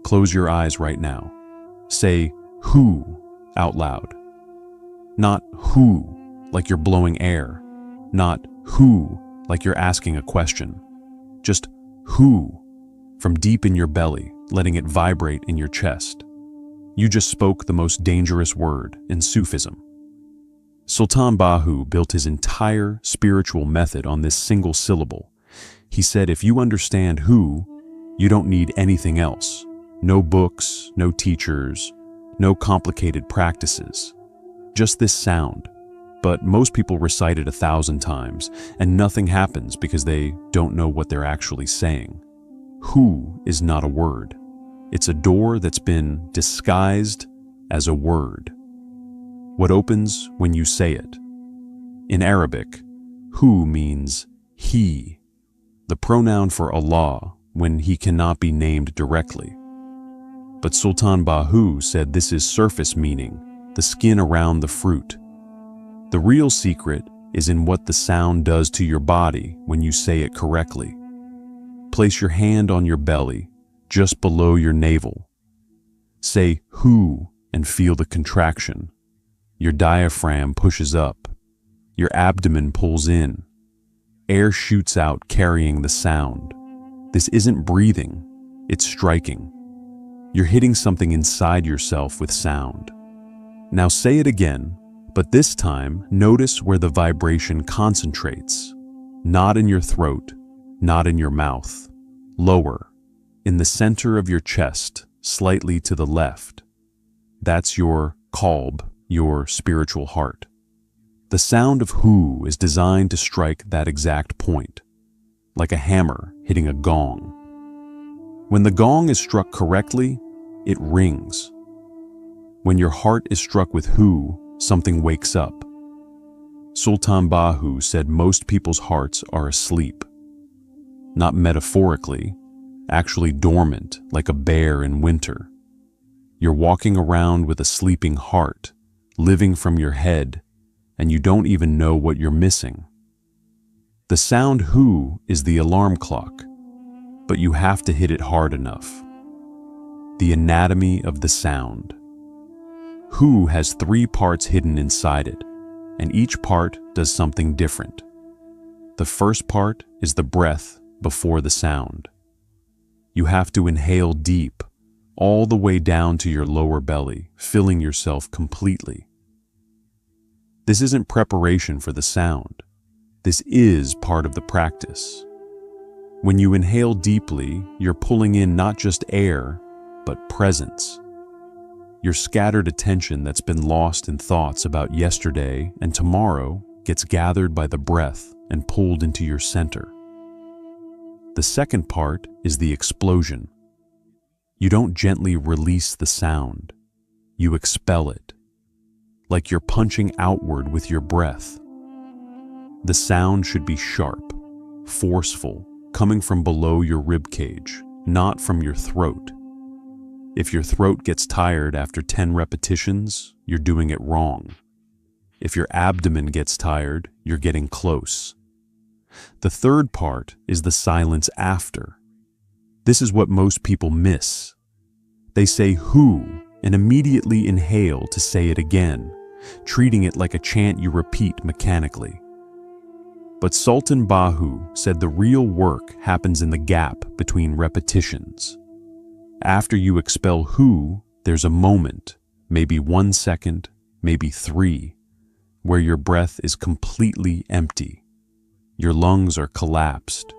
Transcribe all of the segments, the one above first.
Close your eyes right now. Say who out loud. Not who like you're blowing air. Not who like you're asking a question. Just who from deep in your belly, letting it vibrate in your chest. You just spoke the most dangerous word in Sufism. Sultan Bahu built his entire spiritual method on this single syllable. He said, if you understand who, you don't need anything else. No books, no teachers, no complicated practices. Just this sound. But most people recite it 1,000 times, and nothing happens because they don't know what they're actually saying. Who is not a word. It's a door that's been disguised as a word. What opens when you say it. In Arabic, who means he, the pronoun for Allah when he cannot be named directly. But Sultan Bahu said this is surface meaning, the skin around the fruit. The real secret is in what the sound does to your body when you say it correctly. Place your hand on your belly, just below your navel. Say who and feel the contraction. Your diaphragm pushes up. Your abdomen pulls in. Air shoots out carrying the sound. This isn't breathing, it's striking. You're hitting something inside yourself with sound. Now say it again, but this time notice where the vibration concentrates. Not in your throat, not in your mouth. Lower, in the center of your chest, slightly to the left. That's your qalb, your spiritual heart. The sound of who is designed to strike that exact point, like a hammer hitting a gong. When the gong is struck correctly, it rings. When your heart is struck with who, something wakes up. Sultan Bahu said most people's hearts are asleep. Not metaphorically, actually dormant like a bear in winter. You're walking around with a sleeping heart, living from your head, and you don't even know what you're missing. The sound who is the alarm clock, but you have to hit it hard enough. The anatomy of the sound. Who has 3 parts hidden inside it, and each part does something different. The first part is the breath before the sound. You have to inhale deep, all the way down to your lower belly, filling yourself completely. This isn't preparation for the sound. This is part of the practice. When you inhale deeply, you're pulling in not just air, but presence. Your scattered attention that's been lost in thoughts about yesterday and tomorrow gets gathered by the breath and pulled into your center. The second part is the explosion. You don't gently release the sound. You expel it, like you're punching outward with your breath. The sound should be sharp, forceful, coming from below your rib cage, not from your throat. If your throat gets tired after 10 repetitions, you're doing it wrong. If your abdomen gets tired, you're getting close. The third part is the silence after. This is what most people miss. They say who and immediately inhale to say it again, treating it like a chant you repeat mechanically. But Sultan Bahu said the real work happens in the gap between repetitions. After you expel who, there's a moment, maybe 1 second, maybe 3, where your breath is completely empty. Your lungs are collapsed.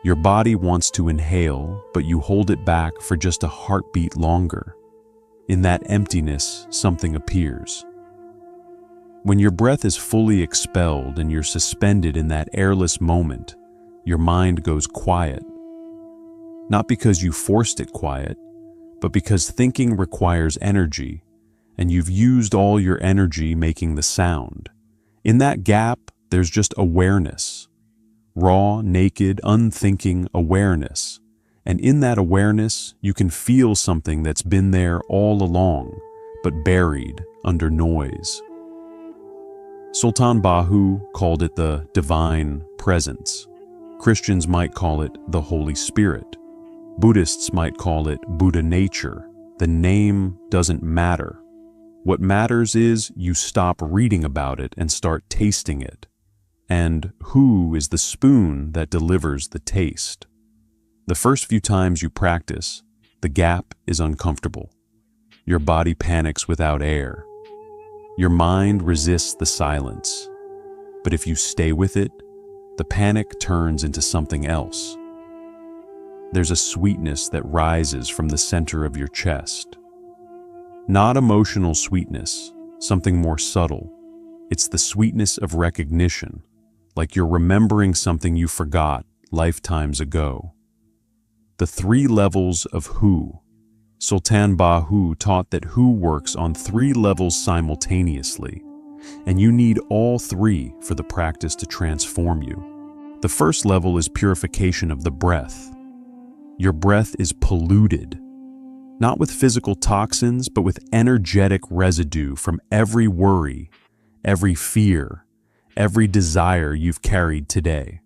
Your body wants to inhale, but you hold it back for just a heartbeat longer. In that emptiness, something appears. When your breath is fully expelled and you're suspended in that airless moment, your mind goes quiet. Not because you forced it quiet, but because thinking requires energy, and you've used all your energy making the sound. In that gap, there's just awareness. Raw, naked, unthinking awareness. And in that awareness, you can feel something that's been there all along, but buried under noise. Sultan Bahu called it the divine presence. Christians might call it the Holy Spirit. Buddhists might call it Buddha nature. The name doesn't matter. What matters is you stop reading about it and start tasting it. And who is the spoon that delivers the taste? The first few times you practice, the gap is uncomfortable. Your body panics without air. Your mind resists the silence. But if you stay with it, the panic turns into something else. There's a sweetness that rises from the center of your chest. Not emotional sweetness, something more subtle. It's the sweetness of recognition, like you're remembering something you forgot lifetimes ago. The 3 levels of Who. Sultan Bahu taught that Who works on 3 levels simultaneously, and you need all 3 for the practice to transform you. The first level is purification of the breath. Your breath is polluted, not with physical toxins, but with energetic residue from every worry, every fear, every desire you've carried today.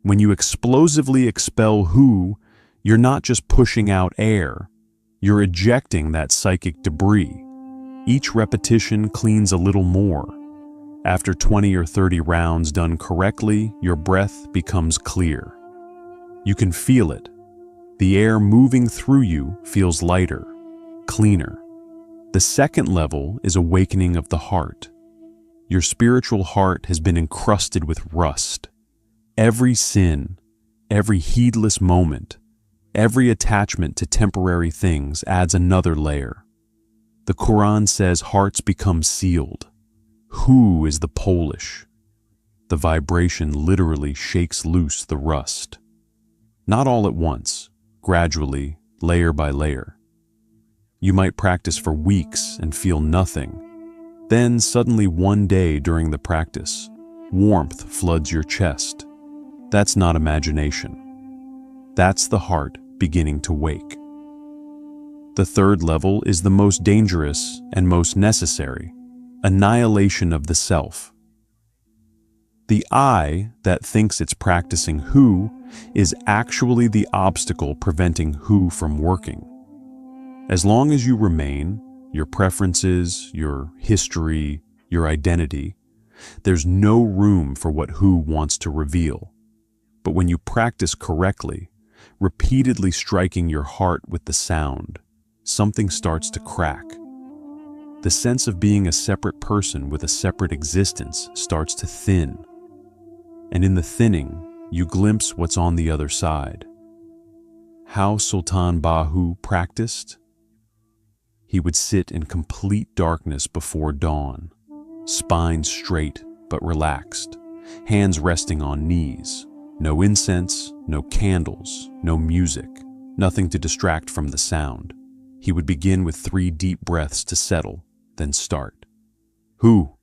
When you explosively expel Who, you're not just pushing out air, you're ejecting that psychic debris. Each repetition cleans a little more. After 20 or 30 rounds done correctly, your breath becomes clear. You can feel it. The air moving through you feels lighter, cleaner. The second level is awakening of the heart. Your spiritual heart has been encrusted with rust. Every sin, every heedless moment, every attachment to temporary things adds another layer. The Quran says hearts become sealed. Who is the polish? The vibration literally shakes loose the rust. Not all at once, gradually, layer by layer. You might practice for weeks and feel nothing. Then suddenly one day during the practice, warmth floods your chest. That's not imagination. That's the heart beginning to wake. The third level is the most dangerous and most necessary: annihilation of the self. The I that thinks it's practicing Who is actually the obstacle preventing Who from working. As long as you remain, your preferences, your history, your identity, there's no room for what Who wants to reveal. But when you practice correctly, repeatedly striking your heart with the sound, something starts to crack. The sense of being a separate person with a separate existence starts to thin. And in the thinning, you glimpse what's on the other side. How Sultan Bahu practiced? He would sit in complete darkness before dawn, spine straight but relaxed, hands resting on knees. No incense, no candles, no music, nothing to distract from the sound. He would begin with 3 deep breaths to settle, then start. Who?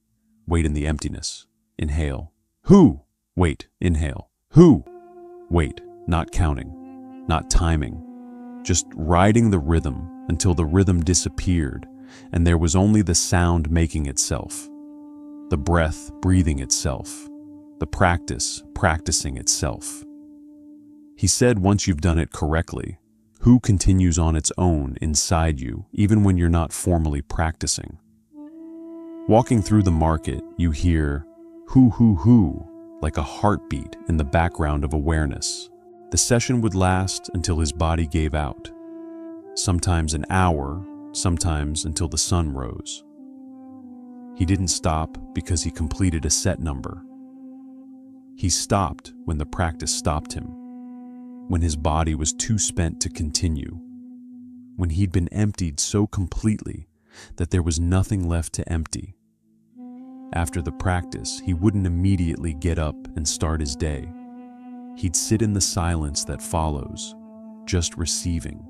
Wait in the emptiness. Inhale. Who? Wait. Inhale. Who? Wait. Not counting, not timing, just riding the rhythm until the rhythm disappeared and there was only the sound making itself, the breath breathing itself, the practice practicing itself. He said once you've done it correctly, Who continues on its own inside you even when you're not formally practicing. Walking through the market, you hear who, like a heartbeat in the background of awareness. The session would last until his body gave out, sometimes an hour, sometimes until the sun rose. He didn't stop because he completed a set number. He stopped when the practice stopped him, when his body was too spent to continue, when he'd been emptied so completely that there was nothing left to empty. After the practice, he wouldn't immediately get up and start his day. He'd sit in the silence that follows, just receiving.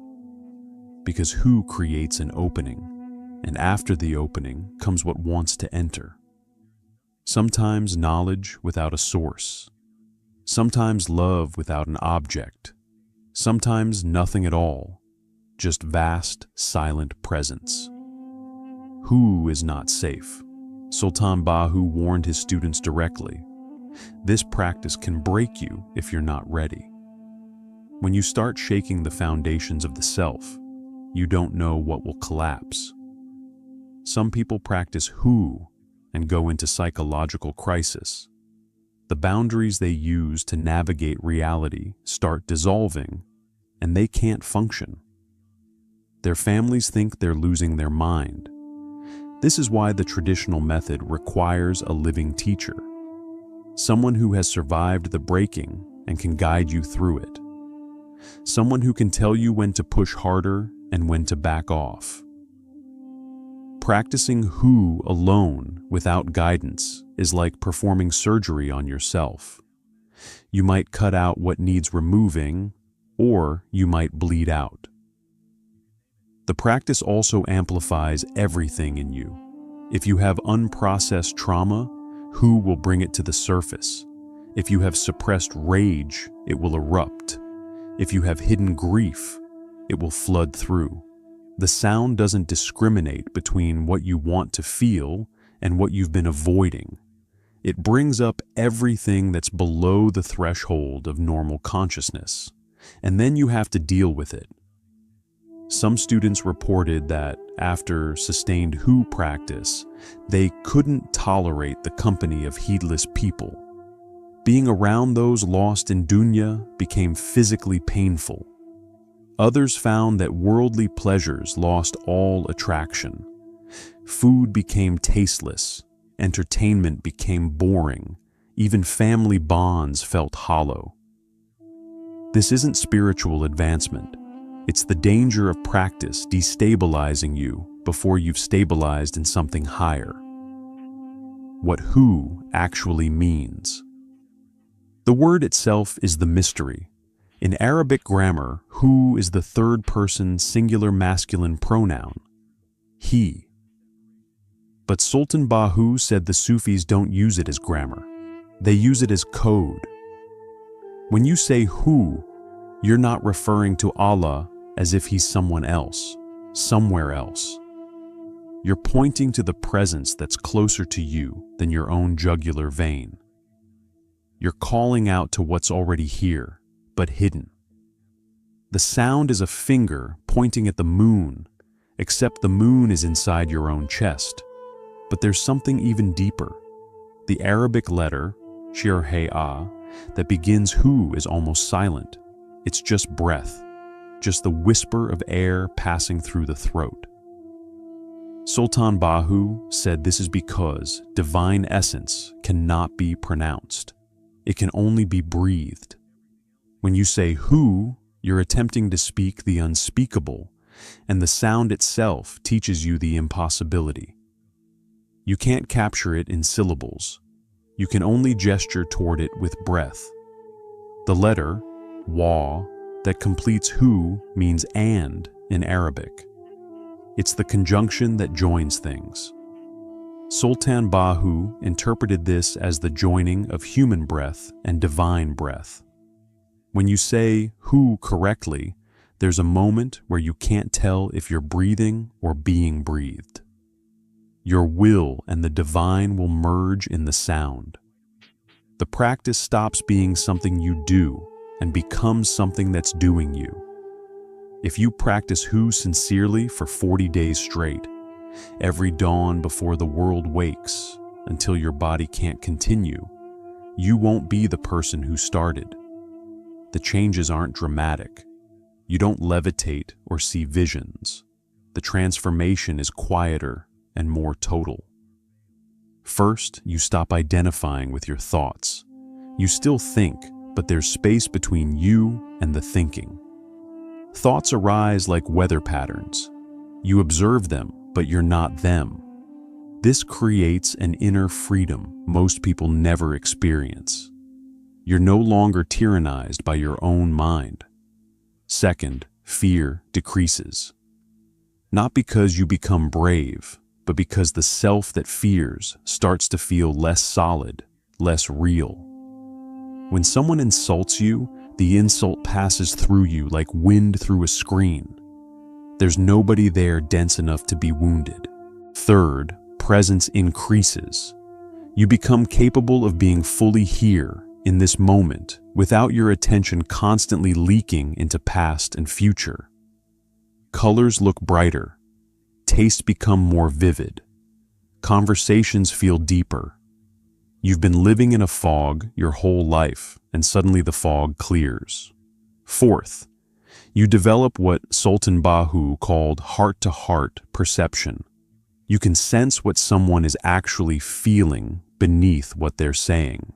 Because Who creates an opening, and after the opening comes what wants to enter. Sometimes knowledge without a source, sometimes love without an object, sometimes nothing at all, just vast, silent presence. Who is not safe? Sultan Bahu warned his students directly. This practice can break you if you're not ready. When you start shaking the foundations of the self, you don't know what will collapse. Some people practice Who and go into psychological crisis. The boundaries they use to navigate reality start dissolving, and they can't function. Their families think they're losing their mind. This is why the traditional method requires a living teacher, someone who has survived the breaking and can guide you through it, someone who can tell you when to push harder and when to back off. Practicing Who alone without guidance is like performing surgery on yourself. You might cut out what needs removing, or you might bleed out. The practice also amplifies everything in you. If you have unprocessed trauma, Who will bring it to the surface. If you have suppressed rage, it will erupt. If you have hidden grief, it will flood through. The sound doesn't discriminate between what you want to feel and what you've been avoiding. It brings up everything that's below the threshold of normal consciousness, and then you have to deal with it. Some students reported that after sustained Who practice, they couldn't tolerate the company of heedless people. Being around those lost in dunya became physically painful. Others found that worldly pleasures lost all attraction. Food became tasteless, entertainment became boring, even family bonds felt hollow. This isn't spiritual advancement. It's the danger of practice destabilizing you before you've stabilized in something higher. What Who actually means. The word itself is the mystery. In Arabic grammar, Who is the third-person singular masculine pronoun, he. But Sultan Bahu said the Sufis don't use it as grammar. They use it as code. When you say Who, you're not referring to Allah as if he's someone else, somewhere else. You're pointing to the presence that's closer to you than your own jugular vein. You're calling out to what's already here, but hidden. The sound is a finger pointing at the moon, except the moon is inside your own chest. But there's something even deeper. The Arabic letter, shir-hey-ah, that begins Who is almost silent. It's just breath, just the whisper of air passing through the throat. Sultan Bahu said this is because divine essence cannot be pronounced. It can only be breathed. When you say Who, you're attempting to speak the unspeakable, and the sound itself teaches you the impossibility. You can't capture it in syllables. You can only gesture toward it with breath. The letter, wa, that completes Who means and in Arabic. It's the conjunction that joins things. Sultan Bahu interpreted this as the joining of human breath and divine breath. When you say Who correctly, there's a moment where you can't tell if you're breathing or being breathed. Your will and the divine will merge in the sound. The practice stops being something you do and becomes something that's doing you. If you practice Who sincerely for 40 days straight, every dawn before the world wakes, until your body can't continue, you won't be the person who started. The changes aren't dramatic. You don't levitate or see visions. The transformation is quieter and more total. First, you stop identifying with your thoughts. You still think, but there's space between you and the thinking. Thoughts arise like weather patterns. You observe them, but you're not them. This creates an inner freedom most people never experience. You're no longer tyrannized by your own mind. Second, fear decreases. Not because you become brave, but because the self that fears starts to feel less solid, less real. When someone insults you, the insult passes through you like wind through a screen. There's nobody there dense enough to be wounded. Third, presence increases. You become capable of being fully here, in this moment, without your attention constantly leaking into past and future. Colors look brighter, tastes become more vivid, conversations feel deeper. You've been living in a fog your whole life, and suddenly the fog clears. Fourth, you develop what Sultan Bahu called heart-to-heart perception. You can sense what someone is actually feeling beneath what they're saying.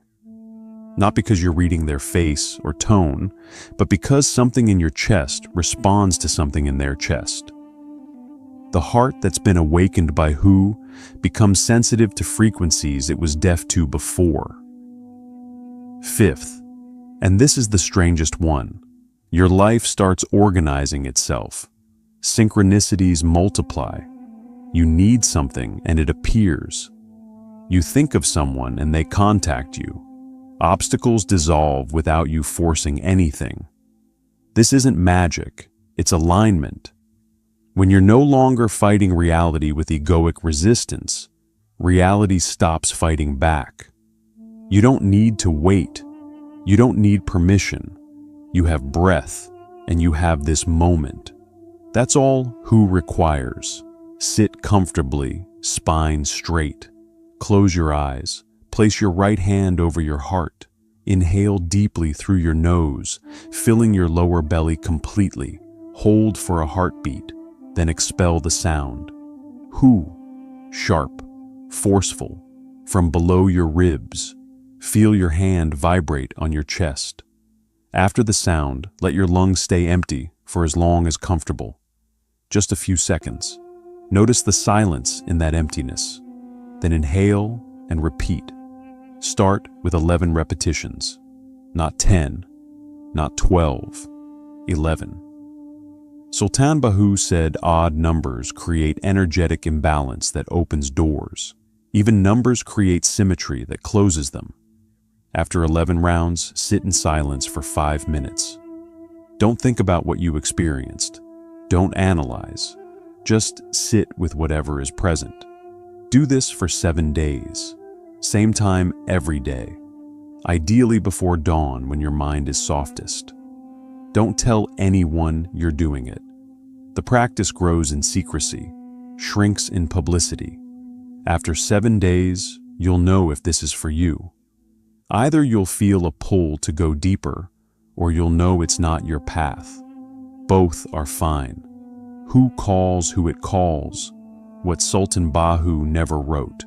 Not because you're reading their face or tone, but because something in your chest responds to something in their chest. The heart that's been awakened by Hu becomes sensitive to frequencies it was deaf to before. Fifth, and this is the strangest one, your life starts organizing itself. Synchronicities multiply. You need something and it appears. You think of someone and they contact you. Obstacles dissolve without you forcing anything. This isn't magic, it's alignment. When you're no longer fighting reality with egoic resistance, reality stops fighting back. You don't need to wait. You don't need permission. You have breath, and you have this moment. That's all Hu requires. Sit comfortably, spine straight. Close your eyes. Place your right hand over your heart. Inhale deeply through your nose, filling your lower belly completely. Hold for a heartbeat, then expel the sound. Hu, sharp, forceful, from below your ribs. Feel your hand vibrate on your chest. After the sound, let your lungs stay empty for as long as comfortable. Just a few seconds. Notice the silence in that emptiness. Then inhale and repeat. Start with 11 repetitions. Not 10, not 12, 11. Sultan Bahu said odd numbers create energetic imbalance that opens doors. Even numbers create symmetry that closes them. After 11 rounds, sit in silence for 5 minutes. Don't think about what you experienced. Don't analyze. Just sit with whatever is present. Do this for 7 days. Same time every day. Ideally before dawn when your mind is softest. Don't tell anyone you're doing it. The practice grows in secrecy, shrinks in publicity. After 7 days, you'll know if this is for you. Either you'll feel a pull to go deeper, or you'll know it's not your path. Both are fine. Who calls who it calls? What Sultan Bahu never wrote.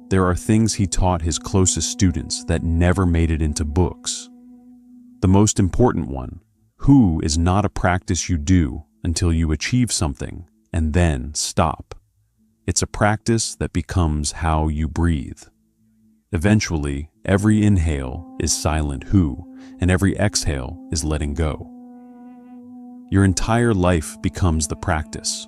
There are things he taught his closest students that never made it into books. The most important one, Hu is not a practice you do until you achieve something and then stop. It's a practice that becomes how you breathe. Eventually, every inhale is silent Hu, and every exhale is letting go. Your entire life becomes the practice.